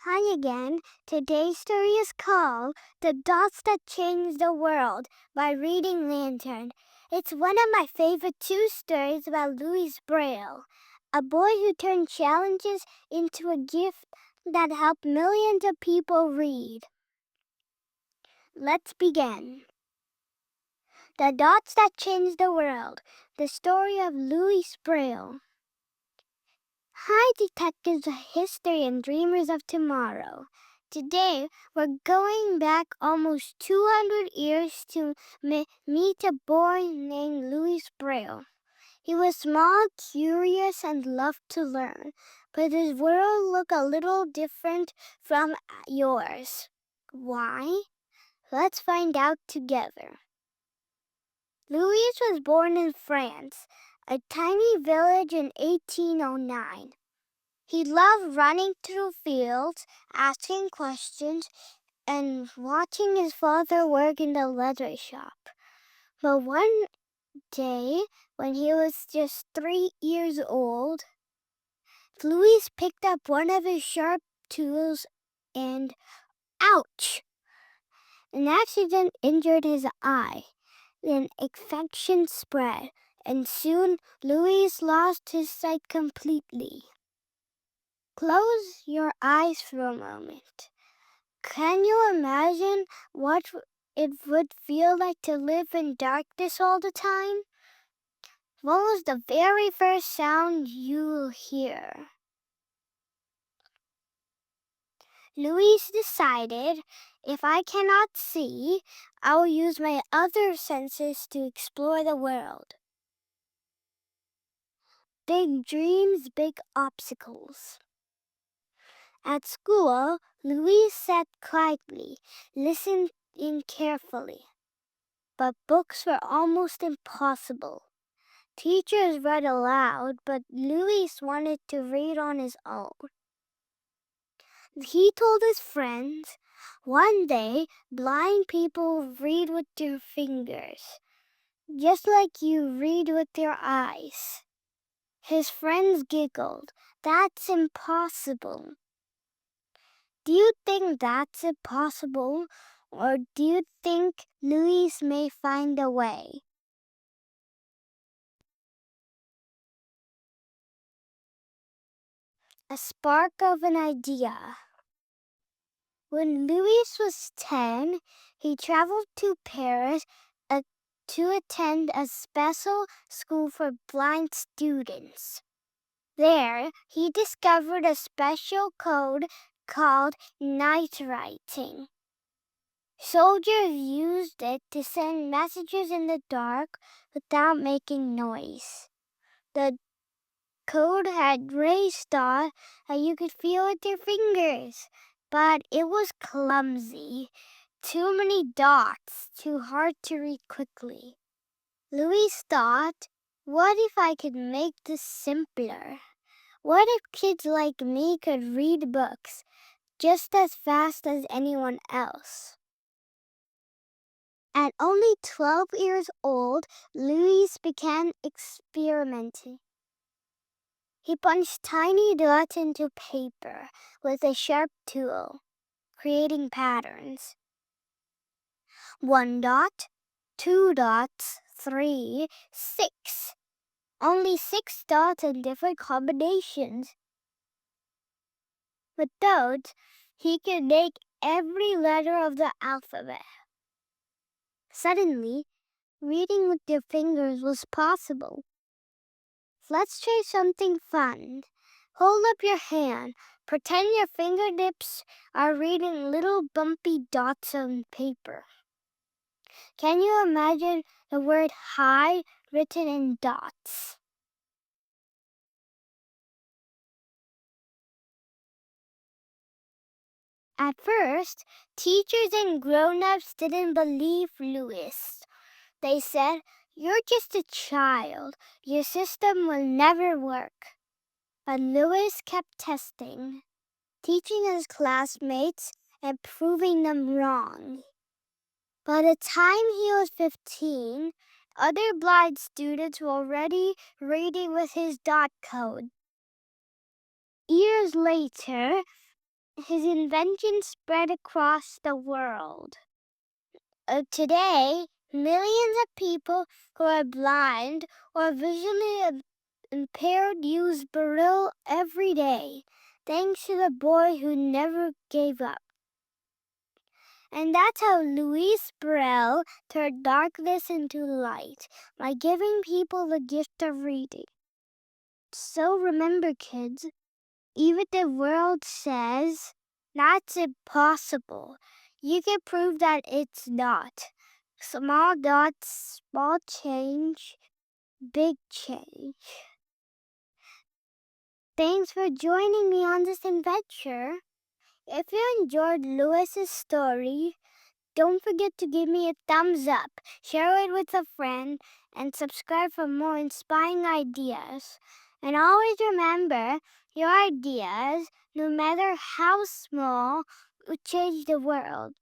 Hi again. Today's story is called The Dots That Changed the World by Reading Lantern. It's one of my favorite two stories about Louis Braille, a boy who turned challenges into a gift that helped millions of people read. Let's begin. The Dots That Changed the World, the story of Louis Braille. Hi, detectives of history and dreamers of tomorrow. Today, we're going back almost 200 years to meet a boy named Louis Braille. He was small, curious, and loved to learn, but his world looked a little different from yours. Why? Let's find out together. Louis was born in France, a tiny village in 1809. He loved running through fields, asking questions, and watching his father work in the leather shop. But one day, when he was just 3 years old, Louis picked up one of his sharp tools and ouch! An accident injured his eye. Then infection spread, and soon Louis lost his sight completely. Close your eyes for a moment. Can you imagine what it would feel like to live in darkness all the time? What was the very first sound you'll hear? Louise decided, if I cannot see, I will use my other senses to explore the world. Big dreams, big obstacles. At school, Louise sat quietly, listening carefully. But books were almost impossible. Teachers read aloud, but Louis wanted to read on his own. He told his friends, one day, blind people read with their fingers, just like you read with your eyes. His friends giggled. That's impossible. Do you think that's impossible? Or do you think Louis may find a way? A spark of an idea. When Louis was 10, he traveled to Paris to attend a special school for blind students. There, he discovered a special code called night writing. Soldiers used it to send messages in the dark without making noise. The code had raised dots that you could feel with your fingers, but it was clumsy. Too many dots, too hard to read quickly. Louis thought, what if I could make this simpler? What if kids like me could read books just as fast as anyone else? At only 12 years old, Louis began experimenting. He punched tiny dots into paper with a sharp tool, creating patterns. 1 dot, 2 dots, 3, 6. Only 6 dots in different combinations. With those, he could make every letter of the alphabet. Suddenly, reading with your fingers was possible. Let's try something fun. Hold up your hand. Pretend your fingertips are reading little bumpy dots on paper. Can you imagine the word hi written in dots? At first, teachers and grown-ups didn't believe Louis. They said, you're just a child. Your system will never work. But Louis kept testing, teaching his classmates and proving them wrong. By the time he was 15, other blind students were already reading with his dot code. Years later, his invention spread across the world. Today, millions of people who are blind or visually impaired use Braille every day, thanks to the boy who never gave up. And that's how Louis Braille turned darkness into light, by giving people the gift of reading. So remember, kids, even the world says that's impossible, you can prove that it's not. Small dots, small change, big change. Thanks for joining me on this adventure. If you enjoyed Louis's story, don't forget to give me a thumbs up, share it with a friend, and subscribe for more inspiring ideas. And always remember, your ideas, no matter how small, will change the world.